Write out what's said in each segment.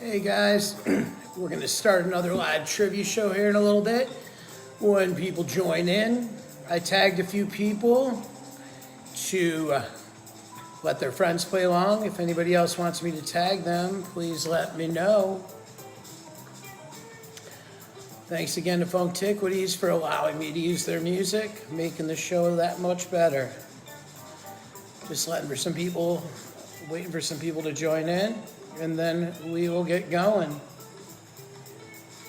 Hey guys, we're going to start another live trivia show here in a little bit. When people join in, I tagged a few people to let their friends play along. If anybody else wants me to tag them, please let me know. Thanks again to Funktiquities for allowing me to use their music, making the show that much better. Just waiting for some people to join in, and then we will get going.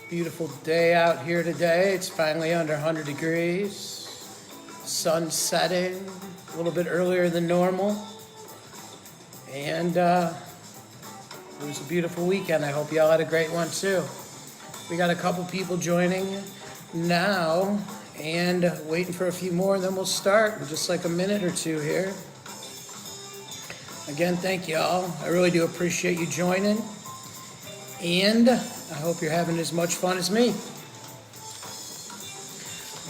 Beautiful day out here today. It's finally under 100 degrees. Sun setting a little bit earlier than normal. And it was a beautiful weekend. I hope y'all had a great one too. We got a couple people joining now and waiting for a few more, and then we'll start in just like a minute or two here. Again, thank y'all. I really do appreciate you joining. And I hope you're having as much fun as me.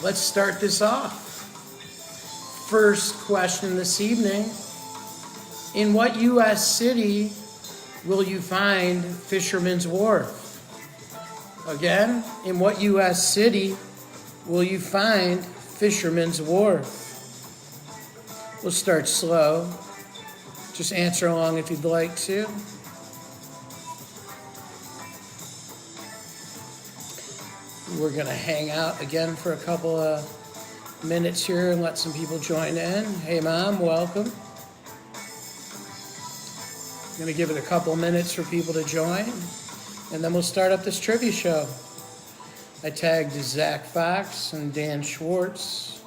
Let's start this off. First question this evening. In what U.S. city will you find Fisherman's Wharf? Again, in what U.S. city will you find Fisherman's Wharf? We'll start slow. Just answer along if you'd like to. We're going to hang out again for a couple of minutes here and let some people join in. Hey, Mom, welcome. I'm going to give it a couple minutes for people to join, and then we'll start up this trivia show. I tagged Zach Fox and Dan Schwartz.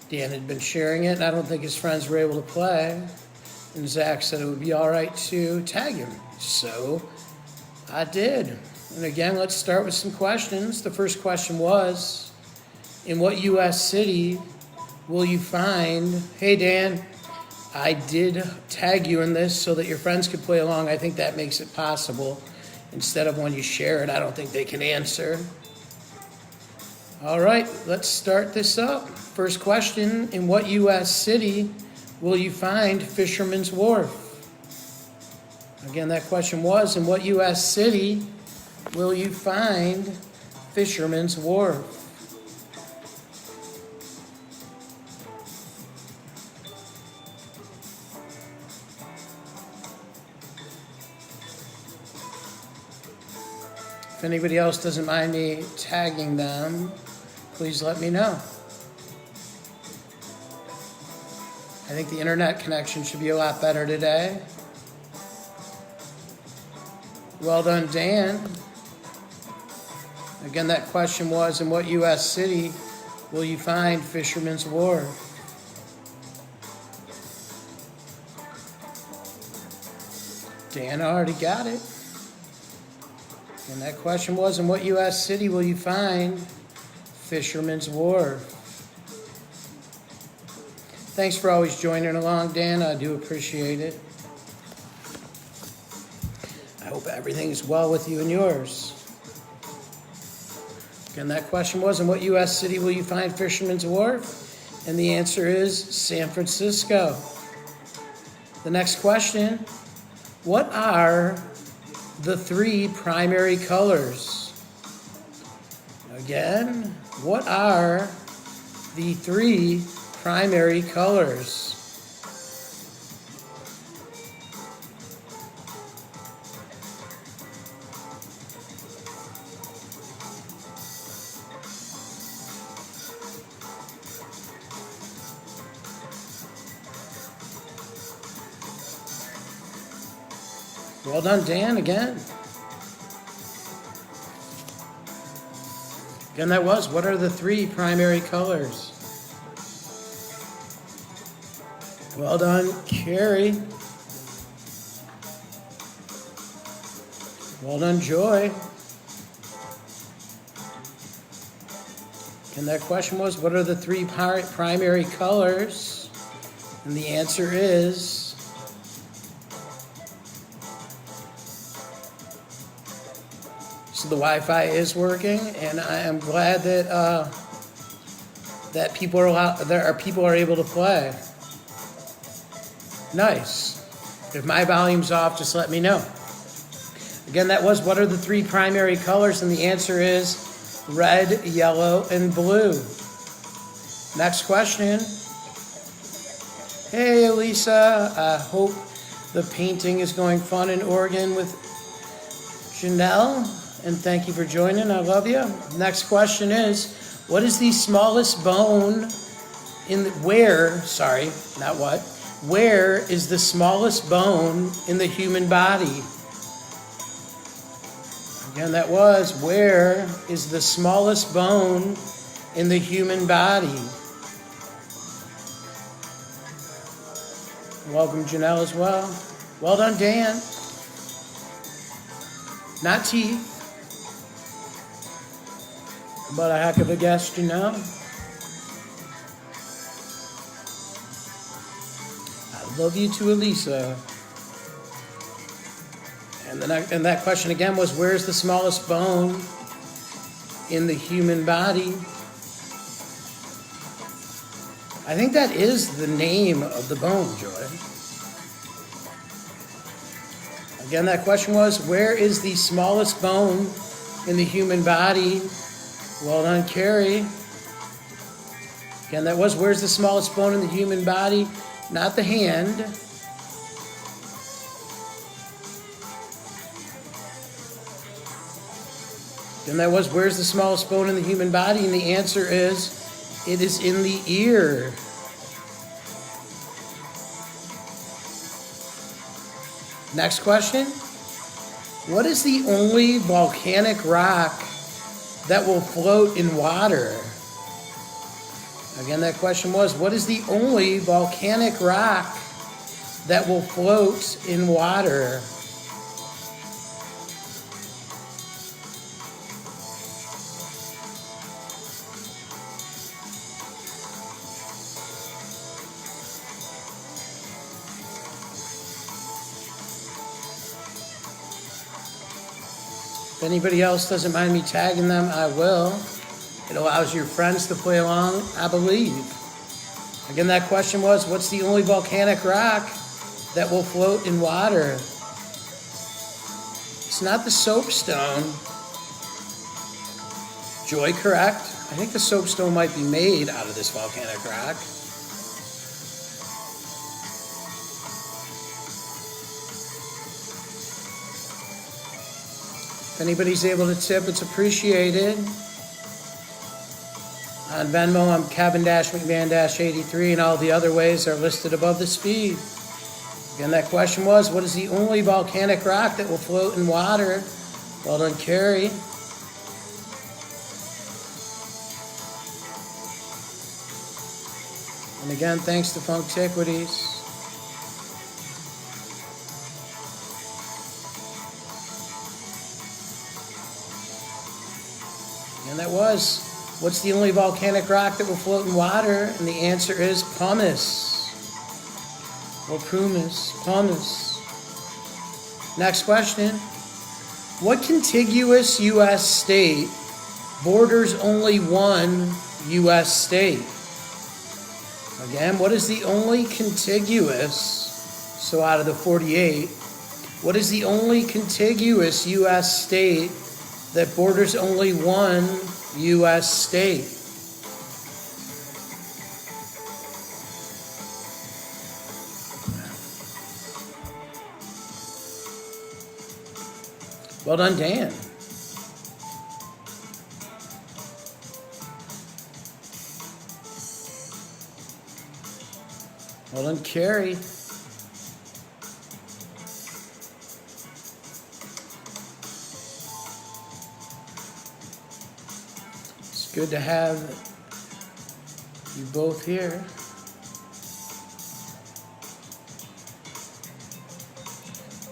Dan had been sharing it, and I don't think his friends were able to play. And Zach said it would be all right to tag him. So I did. And again, let's start with some questions. The first question was, in what U.S. city will you find... Hey, Dan, I did tag you in this so that your friends could play along. I think that makes it possible. Instead of when you share it, I don't think they can answer. All right, let's start this up. First question, in what U.S. city will you find Fisherman's Wharf? Again, that question was, in what U.S. city will you find Fisherman's Wharf? If anybody else doesn't mind me tagging them, please let me know. I think the internet connection should be a lot better today. Well done, Dan. Again, that question was, in what U.S. city will you find Fisherman's Wharf? Dan already got it. And that question was, in what U.S. city will you find Fisherman's Wharf? Thanks for always joining along, Dan. I do appreciate it. I hope everything's well with you and yours. Again, that question was, in what U.S. city will you find Fisherman's Wharf? And the answer is San Francisco. The next question, what are the three primary colors? Again, what are the three primary colors? Well done, Dan, again. Again, that was, what are the three primary colors? Well done, Carrie. Well done, Joy. And that question was, what are the three primary colors? And the answer is... So the Wi-Fi is working, and I am glad that that people are able to play. Nice. If my volume's off, just let me know. Again, that was, what are the three primary colors? And the answer is red, yellow, and blue. Next question. Hey, Elisa. I hope the painting is going fun in Oregon with Janelle. And thank you for joining. I love you. Next question is, what is the smallest bone in the, where is the smallest bone in the human body? Again, that was, where is the smallest bone in the human body? Welcome, Janelle, as well. Well done, Dan. Not teeth, but a heck of a guess, Janelle. I love you too, Elisa. And that question again was, where's the smallest bone in the human body? I think that is the name of the bone, Joy. Again, that question was, where is the smallest bone in the human body? Well done, Carrie. Again, that was, where's the smallest bone in the human body? Not the hand. And that was, where's the smallest bone in the human body? And the answer is, it is in the ear. Next question. What is the only volcanic rock that will float in water? Again, that question was, what is the only volcanic rock that will float in water? If anybody else doesn't mind me tagging them, I will. It allows your friends to play along, I believe. Again, that question was, what's the only volcanic rock that will float in water? It's not the soapstone. Joy, correct. I think the soapstone might be made out of this volcanic rock. If anybody's able to tip, it's appreciated. On Venmo, I'm Kevin-McMahon-83, and all the other ways are listed above this feed. Again, that question was, what is the only volcanic rock that will float in water? Well done, Carrie. And again, thanks to Funktiquities. And that was, what's the only volcanic rock that will float in water? And the answer is pumice. Or pumice. Next question. What contiguous U.S. state borders only one U.S. state? Again, what is the only contiguous, so out of the 48, what is the only contiguous U.S. state that borders only one U.S. state? Well done, Dan. Well done, Carrie. It's good to have you both here.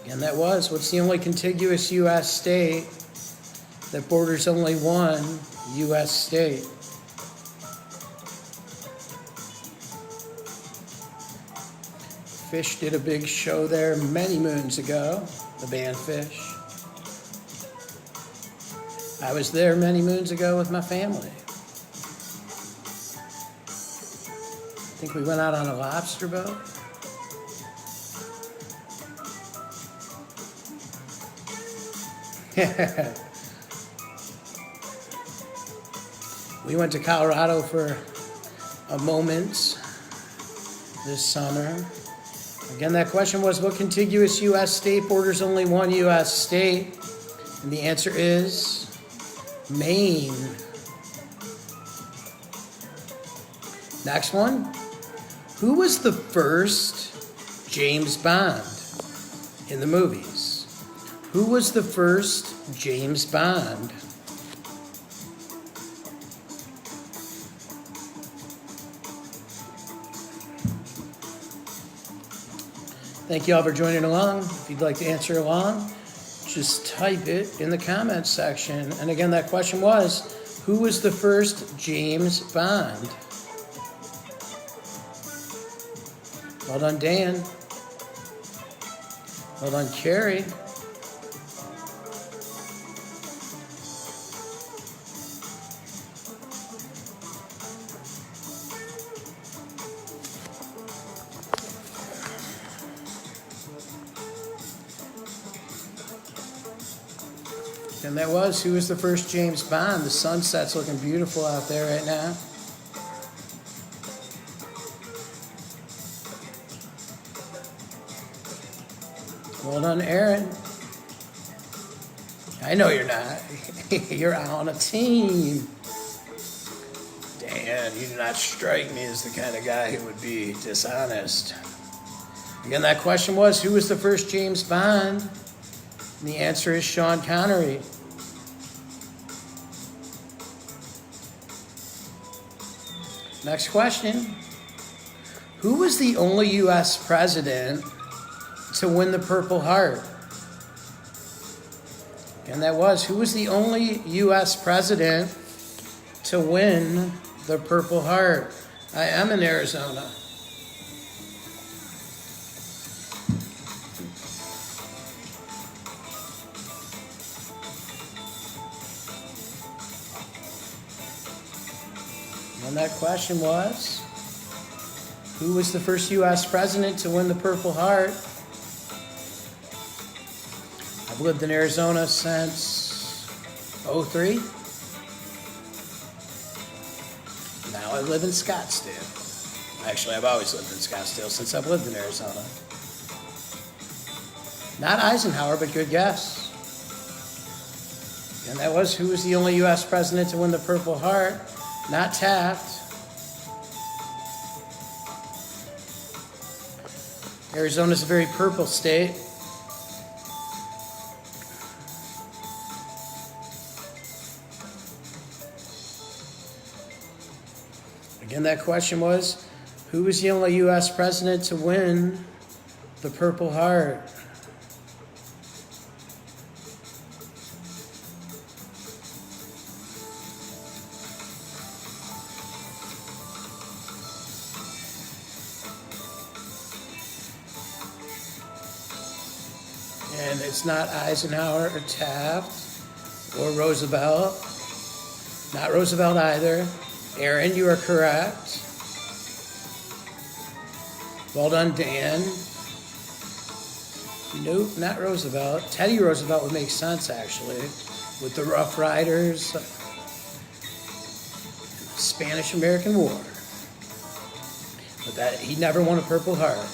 And that was, what's the only contiguous U.S. state that borders only one U.S. state? Fish did a big show there many moons ago, the band Fish. I was there many moons ago with my family. I think we went out on a lobster boat. We went to Colorado for a moment this summer. Again, that question was, what contiguous U.S. state borders only one U.S. state? And the answer is Maine. Next one. Who was the first James Bond in the movies? Who was the first James Bond? Thank you all for joining along. If you'd like to answer along, just type it in the comments section. And again, that question was, who was the first James Bond? Well done, Dan. Well done, Carrie. And that was, who was the first James Bond? The sunset's looking beautiful out there right now. Well done, Aaron. I know you're not. You're on a team. Dan, you do not strike me as the kind of guy who would be dishonest. Again, that question was, who was the first James Bond? And the answer is Sean Connery. Next question. Who was the only U.S. president to win the Purple Heart? And that was, who was the only U.S. president to win the Purple Heart? I am in Arizona. And that question was, who was the first U.S. president to win the Purple Heart? I've lived in Arizona since 2003. Now I live in Scottsdale. Actually, I've always lived in Scottsdale since I've lived in Arizona. Not Eisenhower, but good guess. And that was, who was the only U.S. president to win the Purple Heart? Not Taft. Arizona's a very purple state. Again, that question was, who was the only U.S. president to win the Purple Heart? And it's not Eisenhower or Taft or Roosevelt. Not Roosevelt either. Aaron, you are correct. Well done, Dan. Nope, not Roosevelt. Teddy Roosevelt would make sense, actually, with the Rough Riders, Spanish-American War. But that he never won a Purple Heart.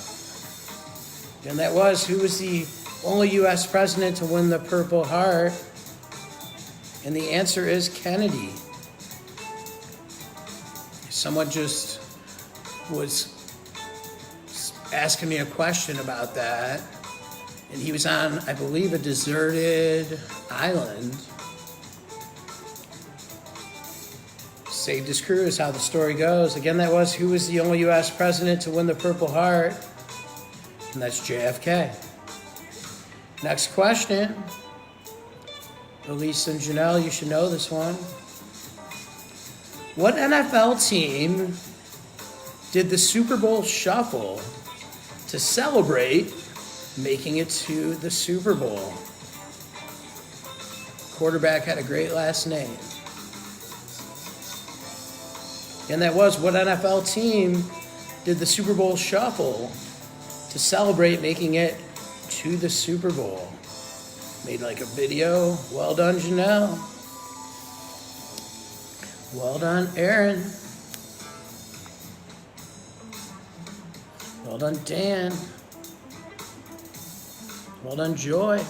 And that was, who was the only U.S. president to win the Purple Heart? And the answer is Kennedy. Someone just was asking me a question about that. And he was on, I believe, a deserted island. Saved his crew is how the story goes. Again, that was, who was the only U.S. president to win the Purple Heart? And that's JFK. Next question. Elise and Janelle, you should know this one. What NFL team did the Super Bowl shuffle to celebrate making it to the Super Bowl? Quarterback had a great last name. And that was, what NFL team did the Super Bowl shuffle to celebrate making it to the Super Bowl? Made like a video. Well done, Janelle. Well done, Aaron. Well done, Dan. Well done, Joy.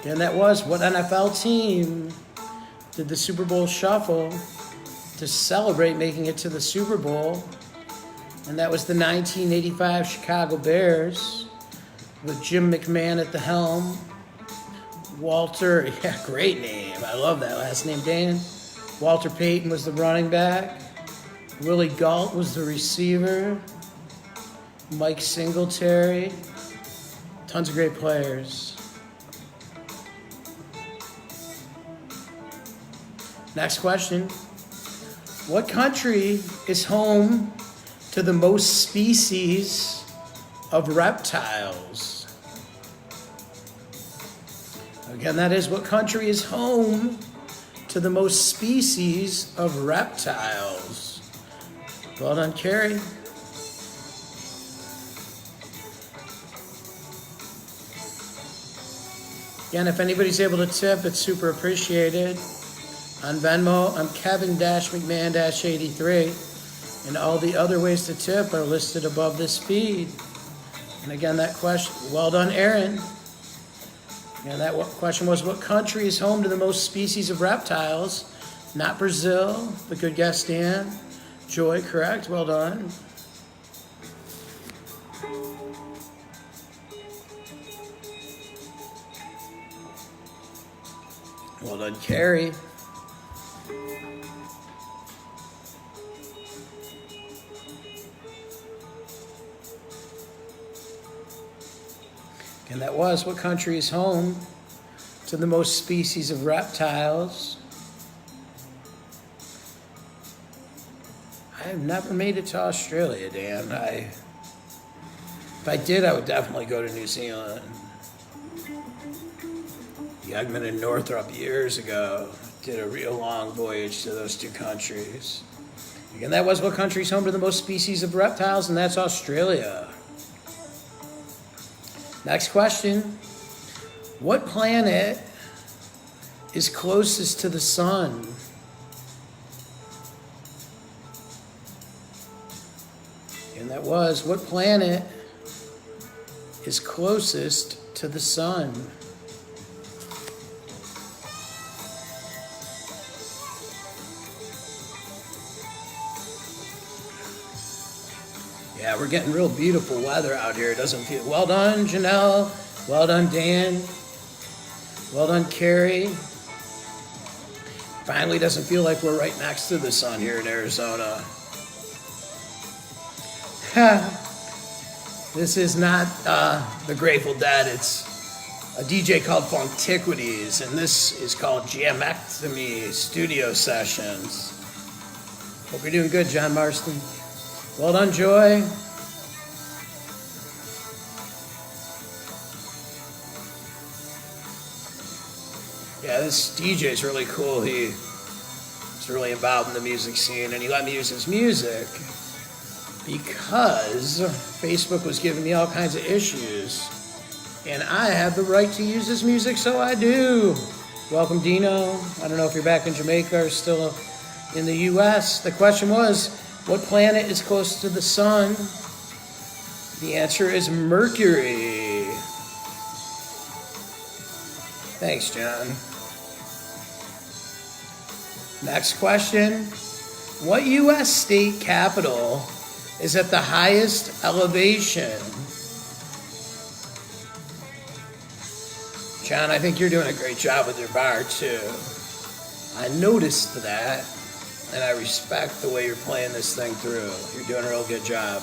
And that was what NFL team did the Super Bowl shuffle to celebrate making it to the Super Bowl. And that was the 1985 Chicago Bears with Jim McMahon at the helm. Walter, yeah, great name. I love that last name, Dan. Walter Payton was the running back. Willie Gault was the receiver. Mike Singletary. Tons of great players. Next question. What country is home to the most species of reptiles? Again, that is, what country is home to the most species of reptiles? Well done, Carrie. Again, if anybody's able to tip, it's super appreciated. On Venmo, I'm Kevin-McMahon-83, and all the other ways to tip are listed above this feed. And again, that question, well done, Aaron. And that question was, what country is home to the most species of reptiles? Not Brazil, but good guess, Dan. Joy, correct, well done. Well done, Carrie. And that was, what country is home to the most species of reptiles? I have never made it to Australia, Dan. If I did, I would definitely go to New Zealand. Yegman and Northrop years ago did a real long voyage to those two countries. Again, that was, what country is home to the most species of reptiles? And that's Australia. Next question. What planet is closest to the sun? And that was, what planet is closest to the sun? Yeah, we're getting real beautiful weather out here. It doesn't feel... Well done, Janelle. Well done, Dan. Well done, Carrie. Finally doesn't feel like we're right next to the sun here in Arizona. This is not the Grateful Dead. It's a DJ called Funktiquities, and this is called Jamectomy Studio Sessions. Hope you're doing good, John Marston. Well done, Joy. Yeah, this DJ is really cool. He's really involved in the music scene, and he let me use his music because Facebook was giving me all kinds of issues, and I have the right to use his music, so I do. Welcome, Dino. I don't know if you're back in Jamaica or still in the U.S. The question was, what planet is close to the sun? The answer is Mercury. Thanks, John. Next question. What U.S. state capital is at the highest elevation? John, I think you're doing a great job with your bar, too. I noticed that. And I respect the way you're playing this thing through. You're doing a real good job.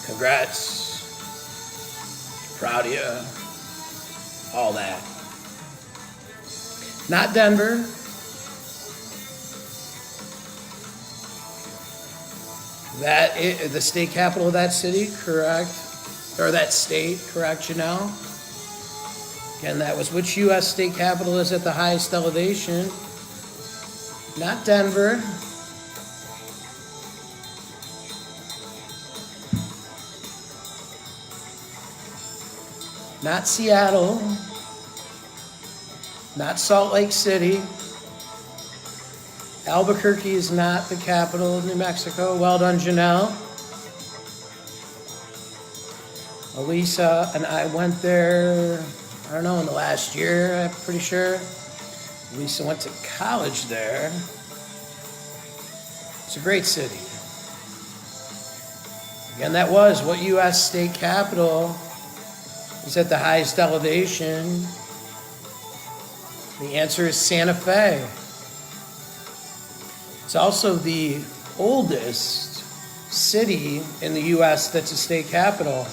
Congrats. Proud of you. All that. Not Denver. That is the state capital of that city, correct? Or that state, correct, Janelle? Again, that was, which U.S. state capital is at the highest elevation? Not Denver. not Seattle, not Salt Lake City. Albuquerque is not the capital of New Mexico. Well done, Janelle. Elisa and I went there, I don't know, in the last year, I'm pretty sure. Elisa went to college there. It's a great city. Again, that was what U.S. state capital is at the highest elevation. The answer is Santa Fe. It's also the oldest city in the U.S. that's a state capital.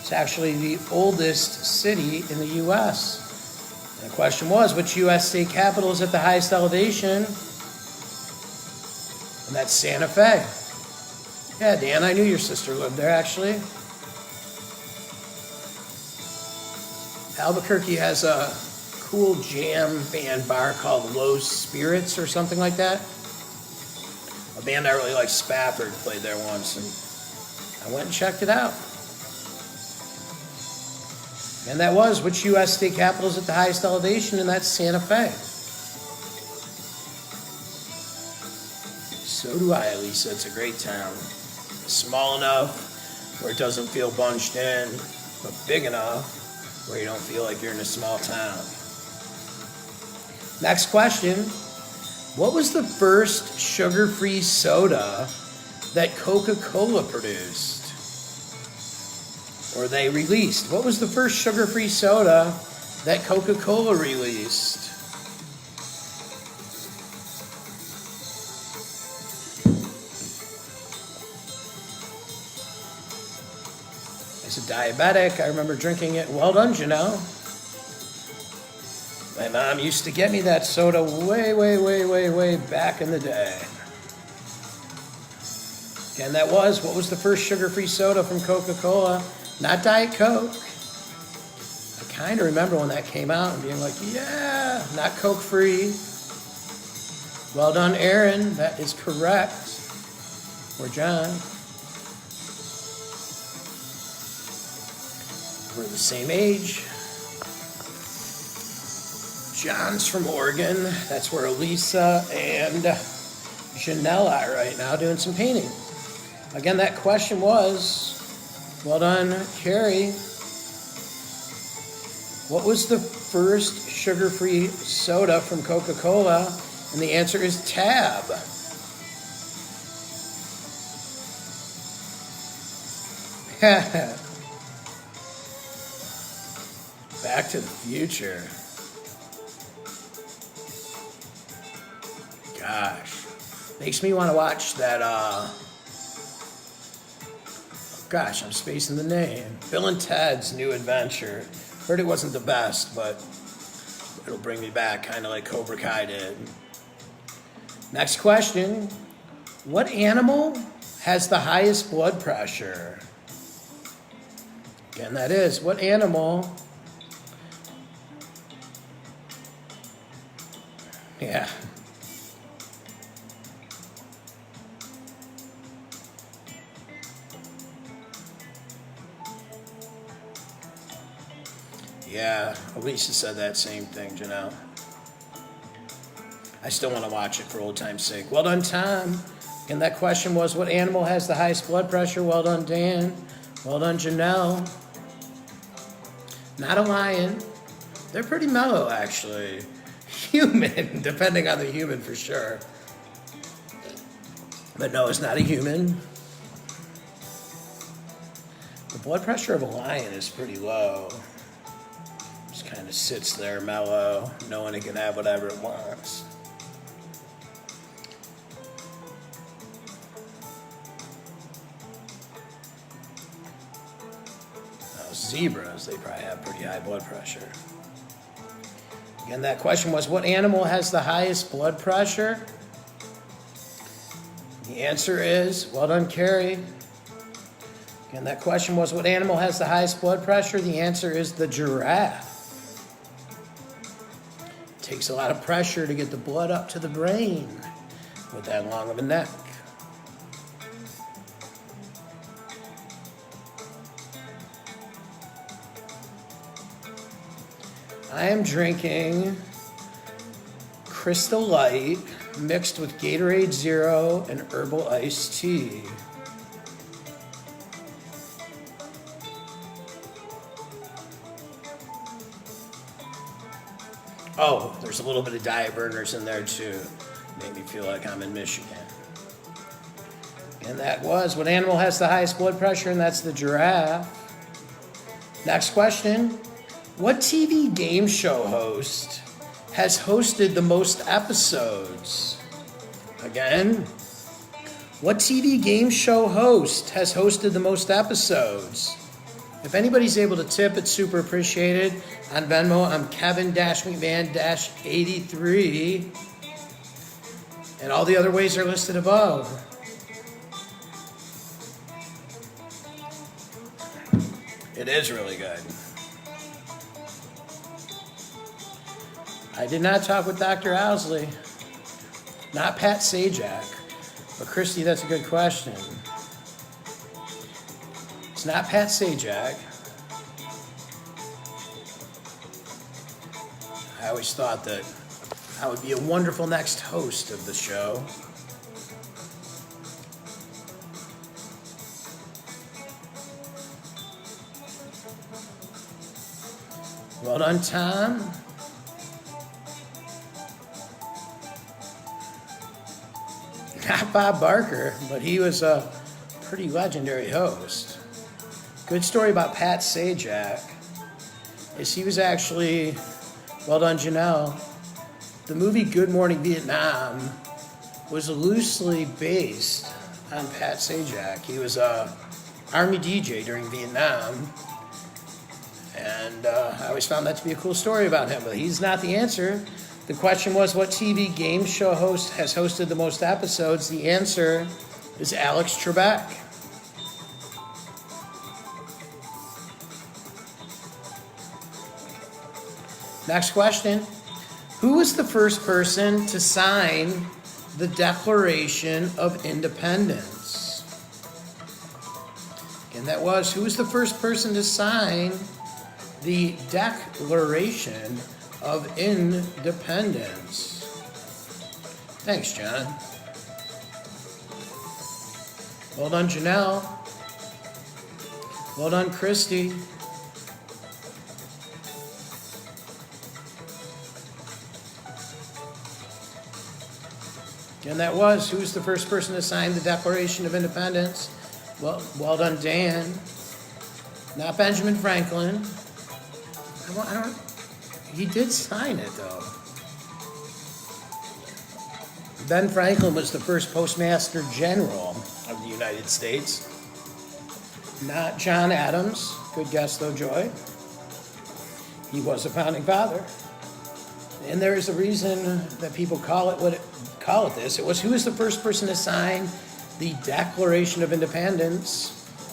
It's actually the oldest city in the U.S. And the question was, which U.S. state capital is at the highest elevation? And that's Santa Fe. Yeah, Dan, I knew your sister lived there, actually. Albuquerque has a cool jam band bar called Low Spirits or something like that. A band I really like, Spafford, played there once, and I went and checked it out. And that was, which U.S. state capital is at the highest elevation, and that's Santa Fe. So do I, Elisa. It's a great town. Small enough where it doesn't feel bunched in, but big enough where you don't feel like you're in a small town. Next question. What was the first sugar-free soda that Coca-Cola produced? Or they released? What was the first sugar-free soda that Coca-Cola released? As a diabetic, I remember drinking it. Well done, Janelle. My mom used to get me that soda way back in the day. Again, that was, what was the first sugar-free soda from Coca-Cola? Not Diet Coke. I kind of remember when that came out and being like, yeah, not Coke-free. Well done, Aaron. That is correct. Or John. We're the same age. John's from Oregon. That's where Elisa and Janelle are right now doing some painting. Again, that question was, well done, Carrie. What was the first sugar-free soda from Coca-Cola? And the answer is Tab. Back to the Future. Gosh. Makes me want to watch that, gosh, I'm spacing the name. Bill and Ted's New Adventure. Heard it wasn't the best, but it'll bring me back, kind of like Cobra Kai did. Next question. What animal has the highest blood pressure? Again, that is, what animal? Yeah. Yeah, Alicia said that same thing, Janelle. I still want to watch it for old time's sake. Well done, Tom. And that question was, what animal has the highest blood pressure? Well done, Dan. Well done, Janelle. Not a lion. They're pretty mellow, actually. Human, depending on the human for sure. But no, it's not a human. The blood pressure of a lion is pretty low. Just kind of sits there mellow, knowing it can have whatever it wants. Zebras, they probably have pretty high blood pressure. Again, that question was, what animal has the highest blood pressure? The answer is, well done, Carrie. Again, that question was, what animal has the highest blood pressure? The answer is the giraffe. It takes a lot of pressure to get the blood up to the brain with that long of a neck. I am drinking Crystal Light mixed with Gatorade Zero and herbal iced tea. Oh, there's a little bit of Diet Burners in there too. Made me feel like I'm in Michigan. And that was, what animal has the highest blood pressure? And that's the giraffe. Next question. What TV game show host has hosted the most episodes? Again, what TV game show host has hosted the most episodes? If anybody's able to tip, it's super appreciated. On Venmo, I'm Kevin-McMahon-83. And all the other ways are listed above. It is really good. I did not talk with Dr. Owsley. Not Pat Sajak. But Christy, that's a good question. It's not Pat Sajak. I always thought that I would be a wonderful next host of the show. Well done, Tom. Not Bob Barker, but he was a pretty legendary host. Good story about Pat Sajak is he was actually, well done, Janelle. The movie Good Morning Vietnam was loosely based on Pat Sajak. He was a Army DJ during Vietnam. And I always found that to be a cool story about him, but he's not the answer. The question was, what TV game show host has hosted the most episodes? The answer is Alex Trebek. Next question. Who was the first person to sign the Declaration of Independence? And that was, who was the first person to sign the Declaration of Independence? Thanks, John. Well done, Janelle. Well done, Christy. And that was, who was the first person to sign the Declaration of Independence? Well done, Dan. Not Benjamin Franklin. He did sign it, though. Ben Franklin was the first Postmaster General of the United States. Not John Adams. Good guess, though, Joy. He was a founding father. And there is a reason that people call it this. It was, who was the first person to sign the Declaration of Independence?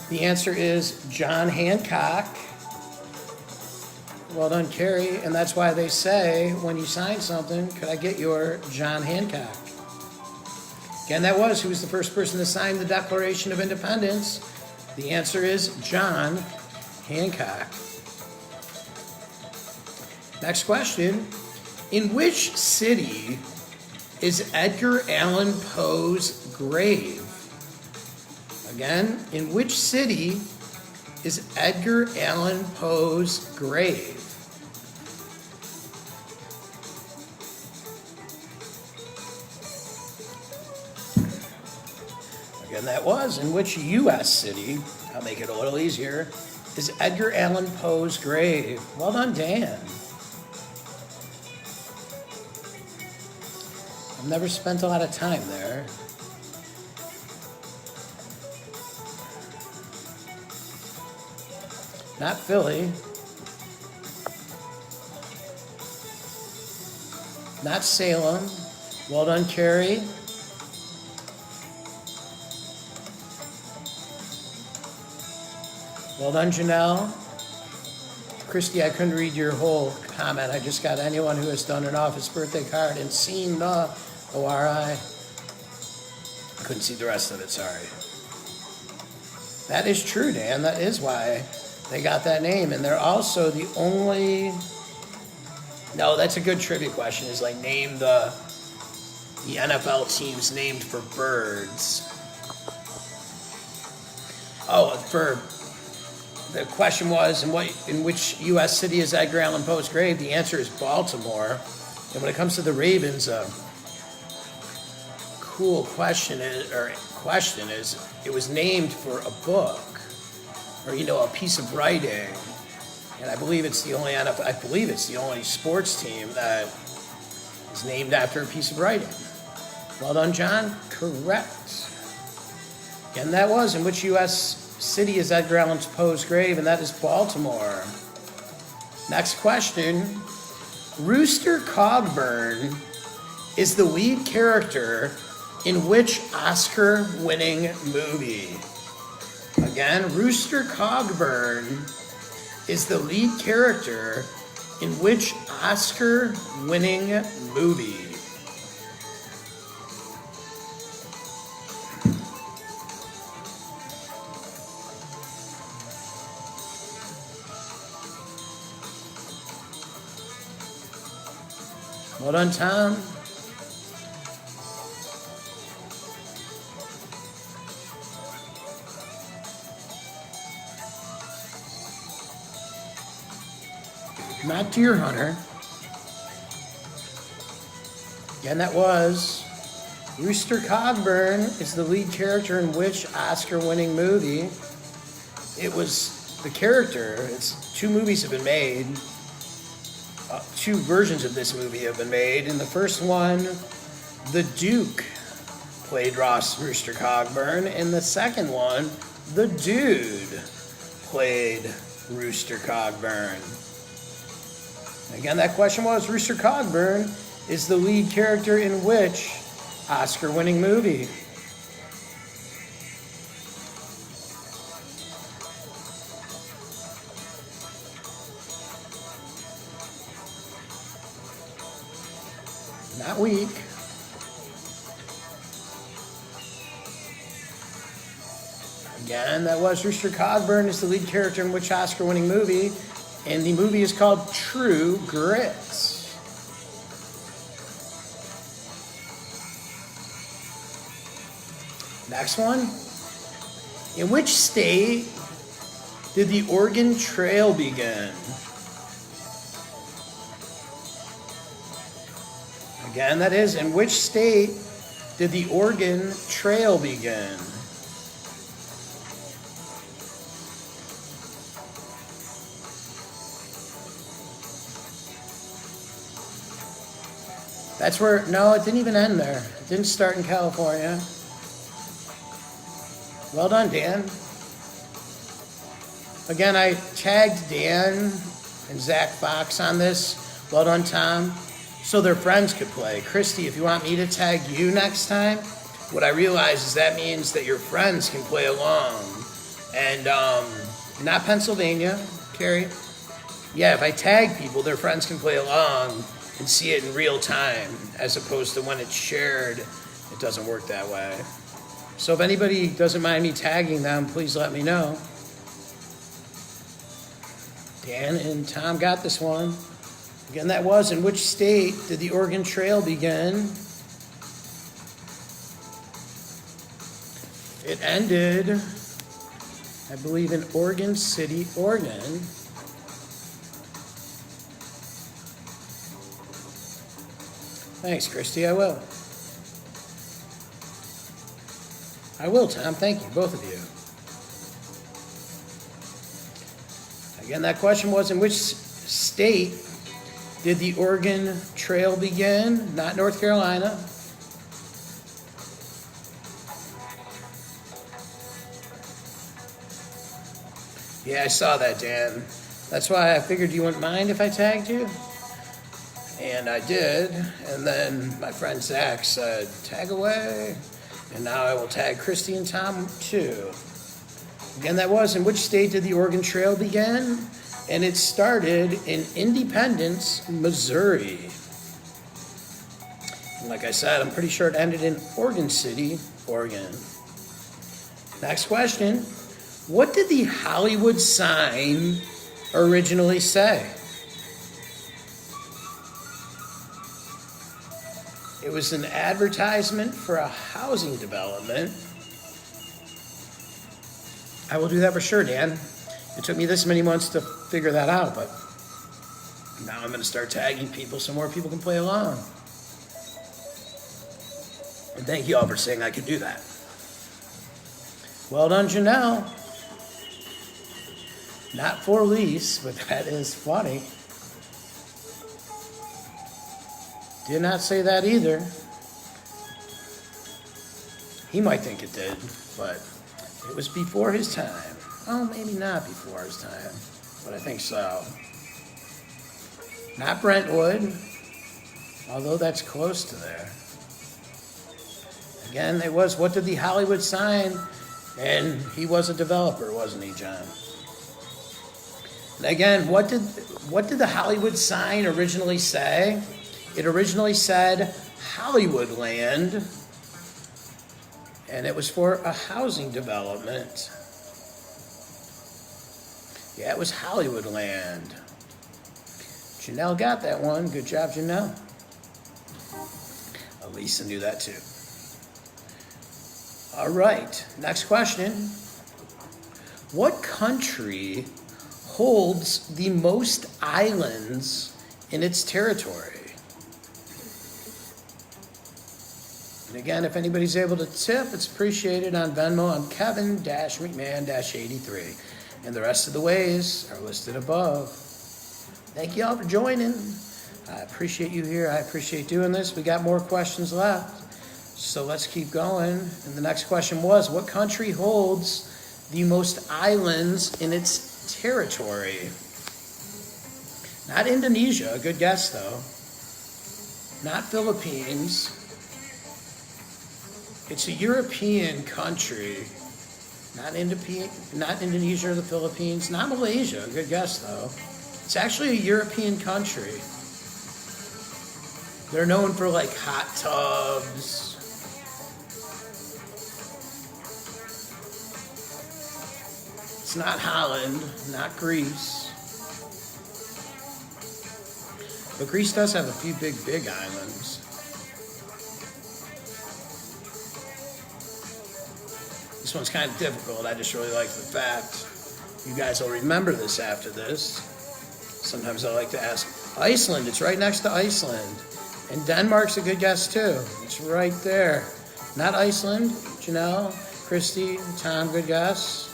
The answer is John Hancock. Well done, Carrie. And that's why they say, when you sign something, could I get your John Hancock? Again, that was, who was the first person to sign the Declaration of Independence? The answer is John Hancock. Next question. In which city is Edgar Allan Poe's grave? Again, in which city is Edgar Allan Poe's grave? Again, that was, in which U.S. city, I'll make it a little easier, is Edgar Allan Poe's grave? Well done, Dan. I've never spent a lot of time there. Not Philly. Not Salem. Well done, Carrie. Well done, Janelle. Christy, I couldn't read your whole comment. I just got anyone who has done an office birthday card and seen the ORI. Couldn't see the rest of it, sorry. That is true, Dan. That is why they got that name. And they're also the only No, that's a good trivia question. Is like name the NFL teams named for birds. Oh, for the question was in which U.S. city is Edgar Allan Poe's grave? The answer is Baltimore. And when it comes to the Ravens, cool question is it was named for a book or a piece of writing, and I believe it's the only sports team that is named after a piece of writing. Well done, John. Correct. And that was in which U.S. city is Edgar Allan Poe's grave, and that is Baltimore. Next question. Rooster Cogburn is the lead character in which Oscar-winning movie? Again, Rooster Cogburn is the lead character in which Oscar-winning movie? Well done, Tom. Not Deer Hunter. Again, that was Rooster Cogburn is the lead character in which Oscar-winning movie? It was the character. It's 2 movies have been made. 2 versions of this movie have been made. In the first one, the Duke played Rooster Cogburn. In the second one, the Dude played Rooster Cogburn. Again, that question was Rooster Cogburn is the lead character in which Oscar-winning movie? Not weak. Again, that was Rooster Cogburn is the lead character in which Oscar-winning movie? And the movie is called True Grit. Next one. In which state did the Oregon Trail begin? Again, that is, in which state did the Oregon Trail begin? That's where, no, it didn't even end there. It didn't start in California. Well done, Dan. Again, I tagged Dan and Zach Fox on this. Well done, Tom. So their friends could play. Christy, if you want me to tag you next time, what I realize is that means that your friends can play along. And not Pennsylvania, Carrie. Yeah, if I tag people, their friends can play along and see it in real time, as opposed to when it's shared, it doesn't work that way. So if anybody doesn't mind me tagging them, please let me know. Dan and Tom got this one. Again, that was, in which state did the Oregon Trail begin? It ended, I believe, in Oregon City, Oregon. Thanks, Christy, I will. I will, Tom, thank you, both of you. Again, that question was, in which state did the Oregon Trail begin? Not North Carolina. Yeah, I saw that, Dan. That's why I figured you wouldn't mind if I tagged you. And I did. And then my friend Zach said, tag away. And now I will tag Christy and Tom too. Again, that was, in which state did the Oregon Trail begin? And it started in Independence, Missouri. And like I said, I'm pretty sure it ended in Oregon City, Oregon. Next question. What did the Hollywood sign originally say? It was an advertisement for a housing development. I will do that for sure, Dan. It took me this many months to figure that out, but now I'm going to start tagging people so more people can play along. And thank you all for saying I could do that. Well done, Janelle. Not for lease, but that is funny. Did not say that either. He might think it did, but it was before his time. Oh, maybe not before his time, but I think so. Not Brentwood, although that's close to there. Again, it was, what did the Hollywood sign? And he was a developer, wasn't he, John? And again, what did the Hollywood sign originally say? It originally said Hollywoodland, and it was for a housing development. Yeah, it was Hollywoodland. Janelle got that one. Good job, Janelle. Elisa knew that too. All right, next question. What country holds the most islands in its territory? And again, if anybody's able to tip, it's appreciated on Venmo. I'm Kevin-McMahon-83. And the rest of the ways are listed above. Thank you all for joining. I appreciate you here. I appreciate doing this. We got more questions left. So let's keep going. And the next question was, what country holds the most islands in its territory? Not Indonesia. Good guess, though. Not Philippines. It's a European country. Not Indonesia or the Philippines. Not Malaysia. Good guess, though. It's actually a European country. They're known for like hot tubs. It's not Holland, not Greece. But Greece does have a few big islands. This one's kind of difficult. I just really like the fact you guys will remember this after this. Sometimes I like to ask Iceland. It's right next to Iceland. And Denmark's a good guess too. It's right there. Not Iceland. Janelle, Christy, Tom, good guess.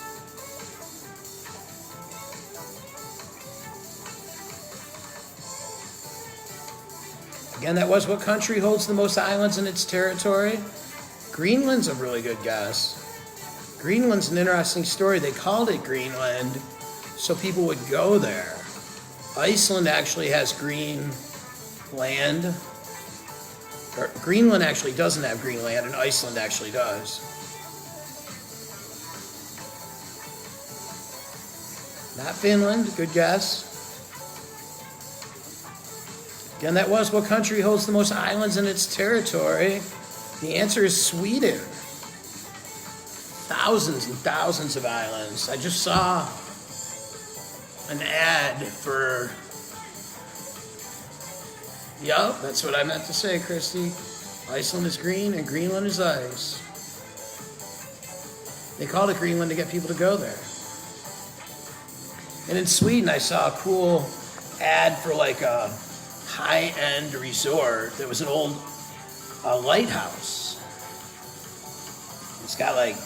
Again, that was what country holds the most islands in its territory? Greenland's a really good guess. Greenland's an interesting story. They called it Greenland so people would go there. Iceland actually has green land. Or Greenland actually doesn't have green land, and Iceland actually does. Not Finland, good guess. Again, that was what country holds the most islands in its territory. The answer is Sweden. Thousands and thousands of islands. I just saw an ad for... Yup, that's what I meant to say, Christy. Iceland is green and Greenland is ice. They called it Greenland to get people to go there. And in Sweden, I saw a cool ad for like a high-end resort. There was an old lighthouse. It's got like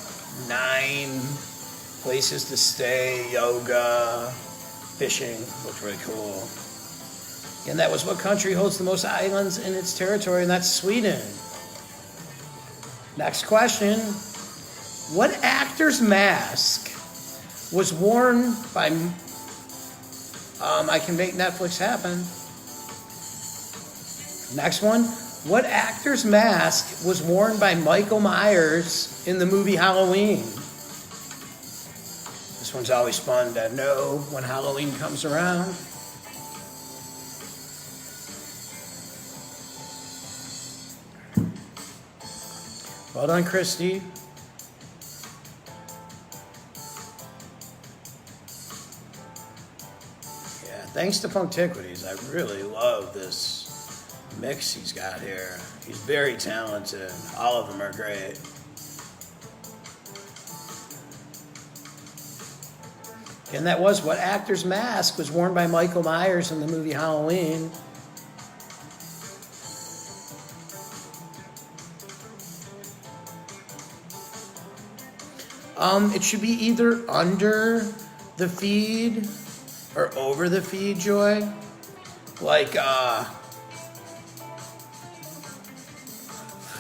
9 places to stay, yoga, fishing. Looked really cool. And that was what country holds the most islands in its territory, and that's Sweden. Next question. What actor's mask was worn by... I can make Netflix happen. Next one. What actor's mask was worn by Michael Myers in the movie Halloween? This one's always fun to know when Halloween comes around. Well done, Christy. Yeah, thanks to Punktiquities. I really love this mix he's got here. He's very talented. All of them are great. And that was what actor's mask was worn by Michael Myers in the movie Halloween. It should be either under the feed or over the feed, Joy. Like, I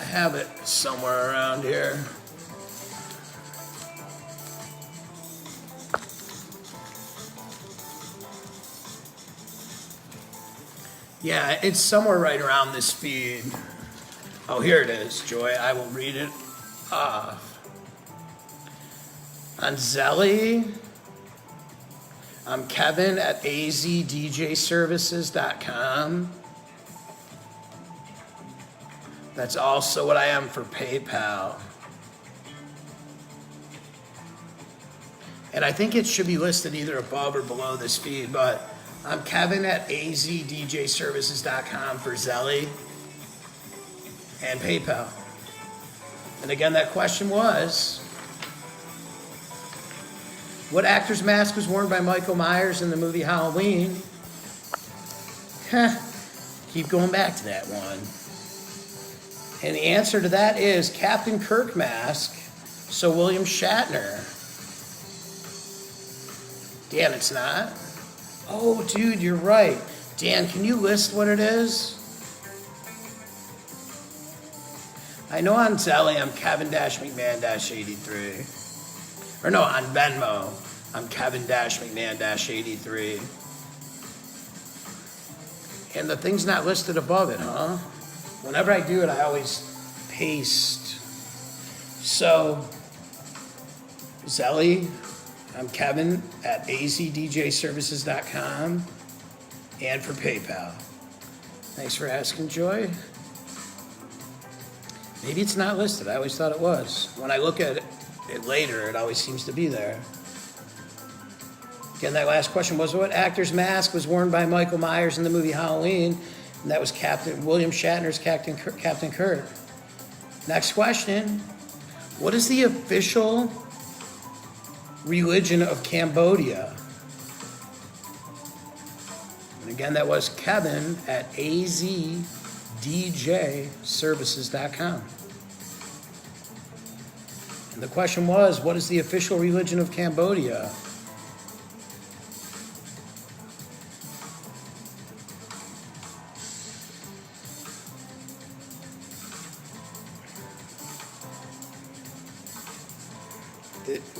have it somewhere around here. Yeah, it's somewhere right around this feed. Oh, here it is, Joy. I will read it off. On Zelly, I'm Kevin at azdjservices.com. That's also what I am for PayPal. And I think it should be listed either above or below this feed, but I'm Kevin at azdjservices.com for Zelly and PayPal. And again, that question was, what actor's mask was worn by Michael Myers in the movie Halloween? Keep going back to that one. And the answer to that is Captain Kirk mask, so William Shatner. Dan, it's not? Oh, dude, you're right. Dan, can you list what it is? I know on Zelly I'm Kevin-McMahon-83. Or no, on Venmo, I'm Kevin-McMahon-83. And the thing's not listed above it, huh? Whenever I do it, I always paste. So, Zelly, I'm Kevin at azdjservices.com and for PayPal. Thanks for asking, Joy. Maybe it's not listed. I always thought it was. When I look at it later, it always seems to be there. Again, that last question was, what actor's mask was worn by Michael Myers in the movie Halloween? And that was William Shatner's Captain Kirk. Next question. What is the official religion of Cambodia? And again, that was Kevin at azdjservices.com. And the question was, what is the official religion of Cambodia?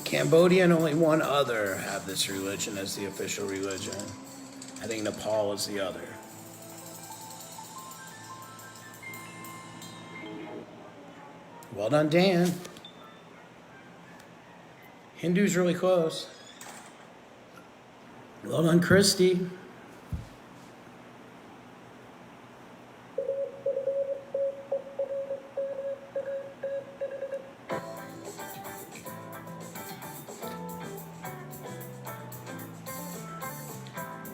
Cambodia and only one other have this religion as the official religion. I think Nepal is the other. Well done, Dan. Hindu's really close. Well done, Christy.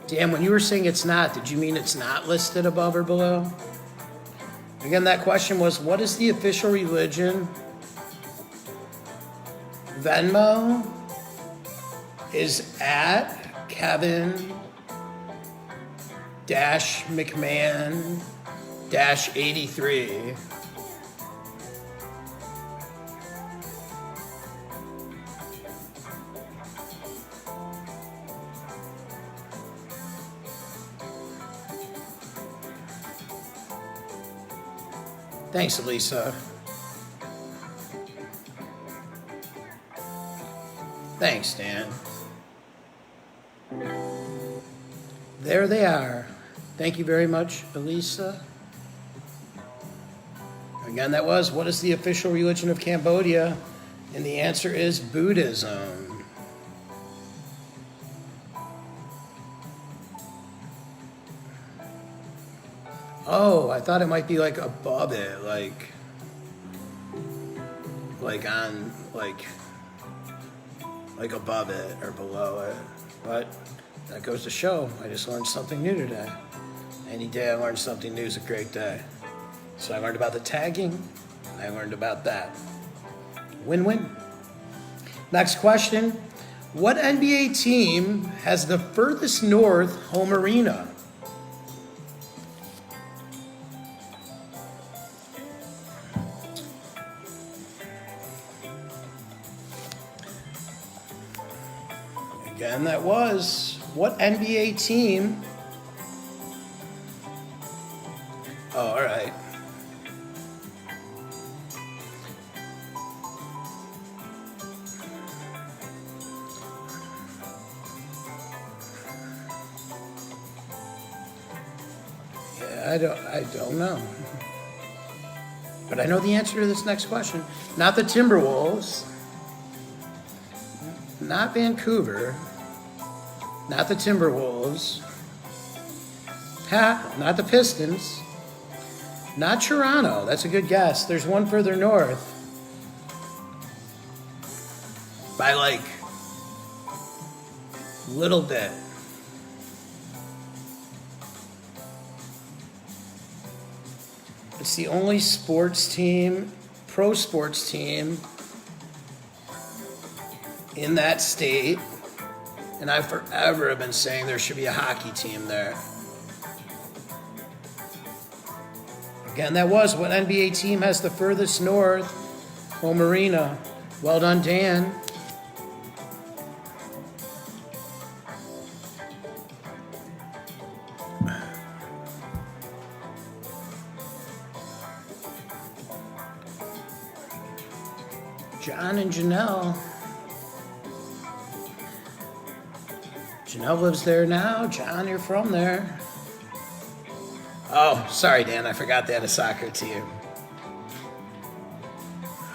Dan, when you were saying it's not, did you mean it's not listed above or below? Again, that question was, what is the official religion? Venmo is at Kevin-McMahon-83. Thanks, Elisa. Thanks, Dan. There they are. Thank you very much, Elisa. Again, that was, what is the official religion of Cambodia? And the answer is Buddhism. Oh, I thought it might be like above it, like above it or below it. But that goes to show I just learned something new today. Any day I learn something new is a great day. So I learned about the tagging, and I learned about that. Win-win. Next question. What NBA team has the furthest north home arena? Again, that was what NBA team? Oh, all right. Yeah, I don't know. But I know the answer to this next question. Not the Timberwolves. Not Vancouver. Not the Timberwolves. Not the Pistons. Not Toronto. That's a good guess. There's one further north. By like little bit. It's the only sports team, pro sports team in that state. And I forever have been saying there should be a hockey team there. Again, that was what NBA team has the furthest north home arena. Well done, Dan. John and Janelle. Janelle lives there now. John, you're from there. Oh, sorry, Dan. I forgot they had a soccer team.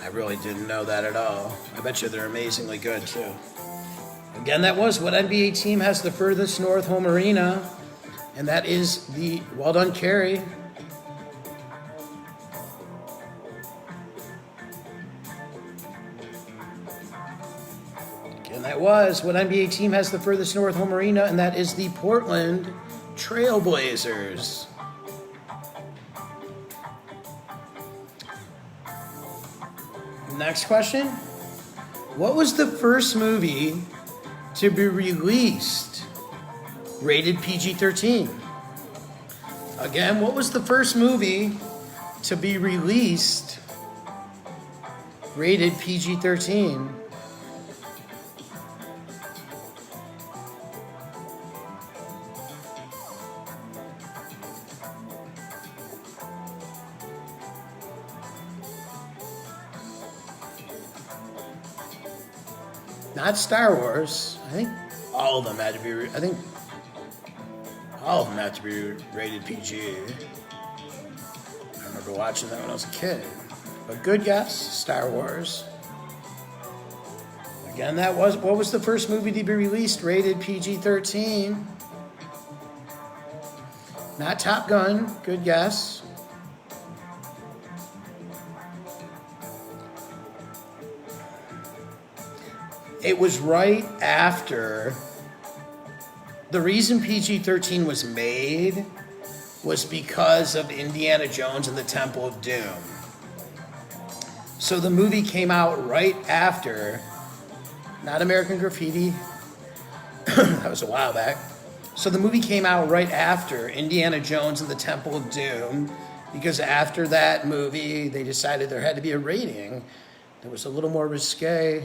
I really didn't know that at all. I bet you they're amazingly good, too. Again, that was what NBA team has the furthest north home arena. And that is the, well done, Carrie. And that was what NBA team has the furthest north home arena, and that is the Portland Trailblazers. Next question. What was the first movie to be released rated PG-13? Again, what was the first movie to be released rated PG-13? Not Star Wars. I think all of them had to be. I think all of them had to be rated PG. I remember watching that when I was a kid. But good guess, Star Wars. Again, that was what was the first movie to be released rated PG-13? Not Top Gun. Good guess. It was right after. The reason PG-13 was made was because of Indiana Jones and the Temple of Doom. So the movie came out right after, not American Graffiti, that was a while back. So the movie came out right after Indiana Jones and the Temple of Doom, because after that movie, they decided there had to be a rating that was a little more risque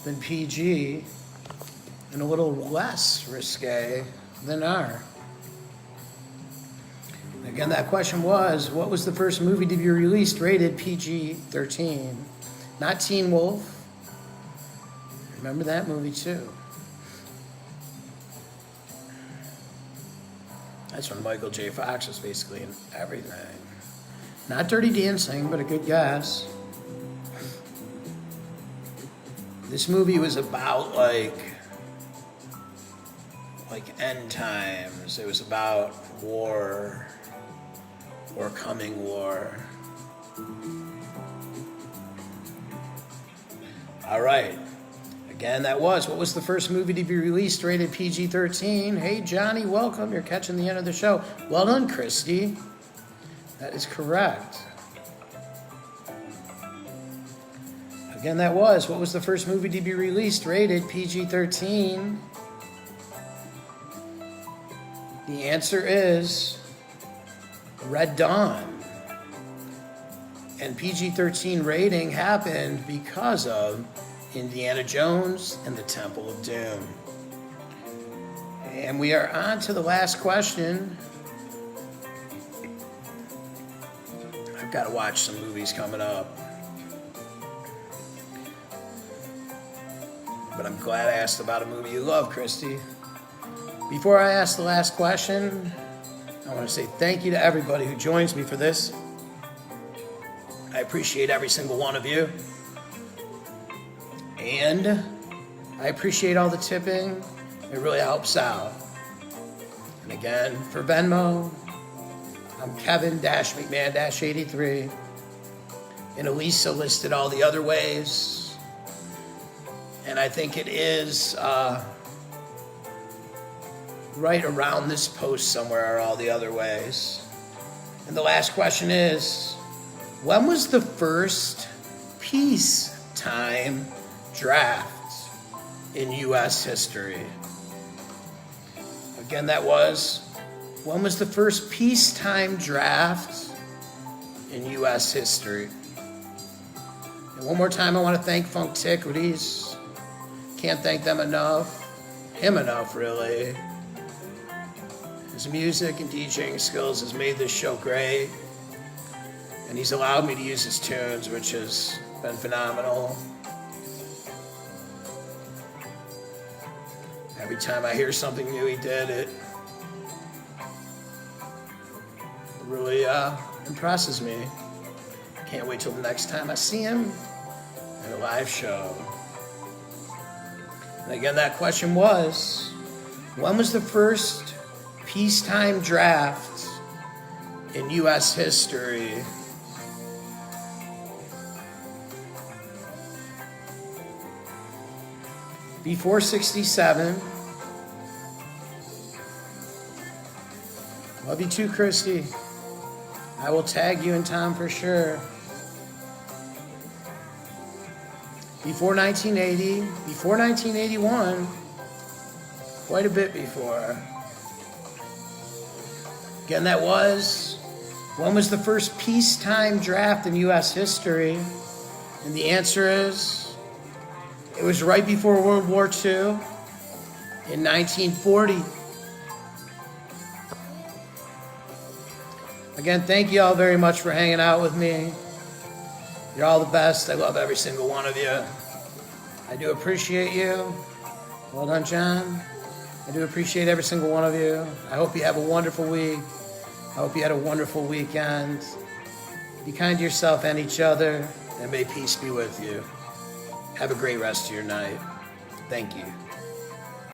than PG, and a little less risque than R. Again, that question was, what was the first movie to be released rated PG-13? Not Teen Wolf. Remember that movie too. That's when Michael J. Fox was basically in everything. Not Dirty Dancing, but a good guess. This movie was about like end times. It was about war or coming war. All right. Again, that was. What was the first movie to be released rated PG-13? Hey, Johnny, welcome. You're catching the end of the show. Well done, Christy. That is correct. Again, that was. What was the first movie to be released rated PG-13? The answer is Red Dawn. And PG-13 rating happened because of Indiana Jones and the Temple of Doom. And we are on to the last question. I've got to watch some movies coming up. But I'm glad I asked about a movie you love, Christy. Before I ask the last question, I want to say thank you to everybody who joins me for this. I appreciate every single one of you. And I appreciate all the tipping. It really helps out. And again, for Venmo, I'm Kevin-McMahon-83. And Elisa listed all the other ways. And I think it is right around this post somewhere are all the other ways. And the last question is, when was the first peacetime draft in U.S. history? Again, that was, when was the first peacetime draft in U.S. history? And one more time, I want to thank Funktiquities. Can't thank them enough. Him enough, really. His music and DJing skills has made this show great. And he's allowed me to use his tunes, which has been phenomenal. Every time I hear something new he did, it really impresses me. Can't wait till the next time I see him in a live show. And again, that question was, when was the first peacetime draft in U.S. history? Before 67. Love you too, Christy. I will tag you and Tom for sure. Before 1980, before 1981, quite a bit before. Again, that was, when was the first peacetime draft in U.S. history? And the answer is, it was right before World War II in 1940. Again, thank you all very much for hanging out with me. You're all the best. I love every single one of you. I do appreciate you. Well done, John. I do appreciate every single one of you. I hope you have a wonderful week. I hope you had a wonderful weekend. Be kind to yourself and each other, and may peace be with you. Have a great rest of your night. Thank you.